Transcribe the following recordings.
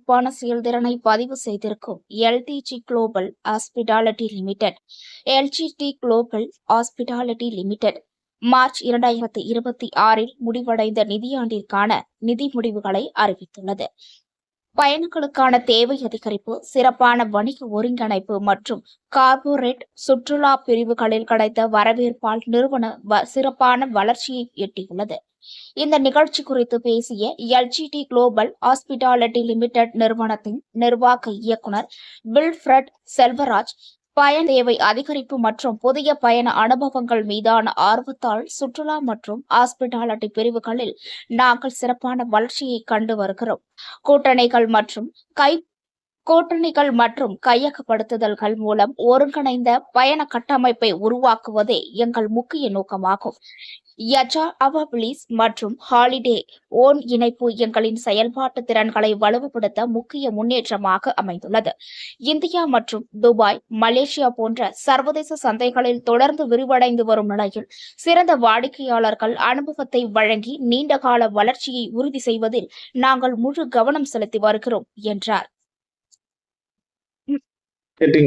சிறப்பான செயல்திறனை பதிவு செய்திருக்கும் LDG global hospitality limited LGD global hospitality limited March 2026 முடிவடைந்த நிதியாண்டிற்கான நிதி முடிவுகளை அறிவித்துள்ளது. பயணங்களுக்கான தேவை அதிகரிப்பு, சிறப்பான வணிக ஒருங்கிணைப்பு மற்றும் கார்ப்பரேட் சுற்றுலா பிரிவுகளில் கிடைத்த வரவேற்பால் நிறுவன சிறப்பான வளர்ச்சியை எட்டியுள்ளது. இந்த நிகழ்ச்சி குறித்து பேசிய எல்ஜிடி குளோபல் ஹாஸ்பிட்டாலிட்டி லிமிடெட் நிறுவனத்தின் நிர்வாக இயக்குநர் வில்ஃபிரட் செல்வராஜ், பயண தேவை அதிகரிப்பு மற்றும் புதிய பயண அனுபவங்கள் மீதான ஆர்வத்தால் சுற்றுலா மற்றும் ஹாஸ்பிட்டாலிட்டி பிரிவுகளில் நாங்கள் சிறப்பான வளர்ச்சியை கண்டு வருகிறோம். கூட்டணிகள் மற்றும் கையகப்படுத்துதல்கள் மூலம் ஒருங்கிணைந்த பயண கட்டமைப்பை உருவாக்குவதே எங்கள் முக்கிய நோக்கமாகும். யஜாவபிலிஸ் மற்றும் ஹாலிடே ஓன் இணைப்பு எங்களின் செயல்பாட்டு திறன்களை வலுப்படுத்த முக்கிய முன்னேற்றமாக அமைந்துள்ளது. இந்தியா மற்றும் துபாய், மலேசியா போன்ற சர்வதேச சந்தைகளில் தொடர்ந்து விரிவடைந்து வரும் நிலையில் சிறந்த வாடிக்கையாளர்கள் அனுபவத்தை வழங்கி நீண்டகால வளர்ச்சியை உறுதி செய்வதில் நாங்கள் முழு கவனம் செலுத்தி வருகிறோம் என்றார்.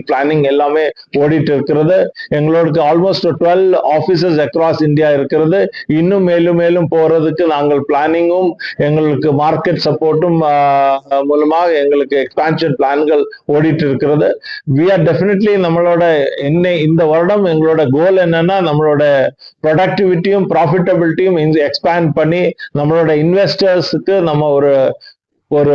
பிளானிங் எல்லாமே ஓடிட்டு இருக்கிறது. எங்களோட ஆல்மோஸ்ட் 12 ஆபீசஸ் அக்ராஸ் இந்தியா இருக்கிறது. இன்னும் மேலும் மேலும் போறதுக்கு நாங்கள் பிளானிங்கும் எங்களுக்கு மார்க்கெட் சப்போர்ட்டும் மூலமாக எங்களுக்கு எக்ஸ்பான்ஷன் பிளான்கள் ஓடிட்டு இருக்கிறது. வி ஆர் டெஃபினெட்லி நம்மளோட இந்த வருடம் எங்களோட கோல் என்னன்னா நம்மளோட ப்ரொடக்டிவிட்டியும் ப்ராஃபிட்டபிலிட்டியும் எக்ஸ்பேண்ட் பண்ணி நம்மளோட இன்வெஸ்டர்ஸுக்கு நம்ம ஒரு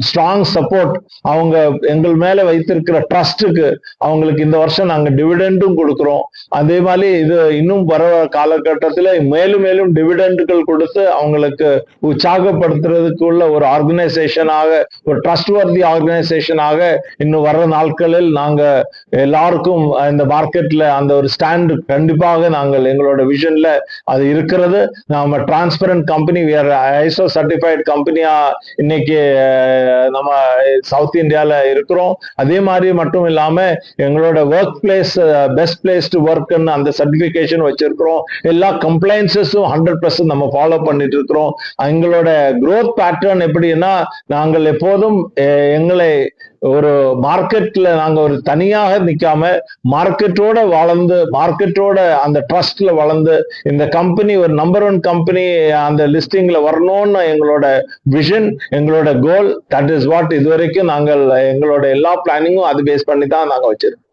ஸ்ட்ராங் சப்போர்ட், அவங்க எங்கள் மேல வைத்திருக்கிற ட்ரஸ்டுக்கு அவங்களுக்கு இந்த வருஷம் நாங்க டிவிடெண்டும் கொடுக்கிறோம். அதே மாதிரி இது இன்னும் வர காலகட்டத்தில் மேலும் மேலும் டிவிடெண்டுகள் கொடுத்து அவங்களுக்கு உற்சாகப்படுத்துறதுக்கு உள்ள ஒரு ஆர்கனைசேஷனாக, ஒரு ட்ரஸ்ட் வர்தி ஆர்கனைசேஷனாக இன்னும் வர்ற நாட்களில் நாங்க எல்லாருக்கும் இந்த மார்க்கெட்ல அந்த ஒரு ஸ்டாண்ட் கண்டிப்பாக நாங்கள் எங்களோட விஷன்ல அது இருக்கிறது. நாம டிரான்ஸ்பரண்ட் கம்பெனி, ஐஎஸ்ஓ சர்டிஃபைட் கம்பெனியா இன்னைக்கு நம்ம சவுத் இந்தியால இருக்கிறோம். அதே மாதிரி மட்டும் இல்லாம எங்களோட work place best place to ஒர்க்னு அந்த சர்டிபிகேஷன் வச்சிருக்கிறோம். எல்லா கம்ப்ளைன்சஸும் 100% நம்ம ஃபாலோ பண்ணிட்டு இருக்கிறோம். எங்களோட growth பேட்டர்ன் எப்படின்னா, நாங்கள் எப்போதும் எங்களை ஒரு மார்க்கெட்ல நாங்க ஒரு தனியாக நிக்காம மார்க்கெட்டோட வளர்ந்து, மார்க்கெட்டோட அந்த ட்ரஸ்ட்ல வளர்ந்து இந்த கம்பெனி ஒரு நம்பர் 1 கம்பெனி அந்த லிஸ்டிங்ல வரணும்னு எங்களோட விஷன், எங்களோட கோல். தட் இஸ் வாட் இதுவரைக்கும் நாங்கள் எங்களோட எல்லா பிளானிங்கும் அது பேஸ் பண்ணி தான் நாங்க வச்சிருக்கோம்.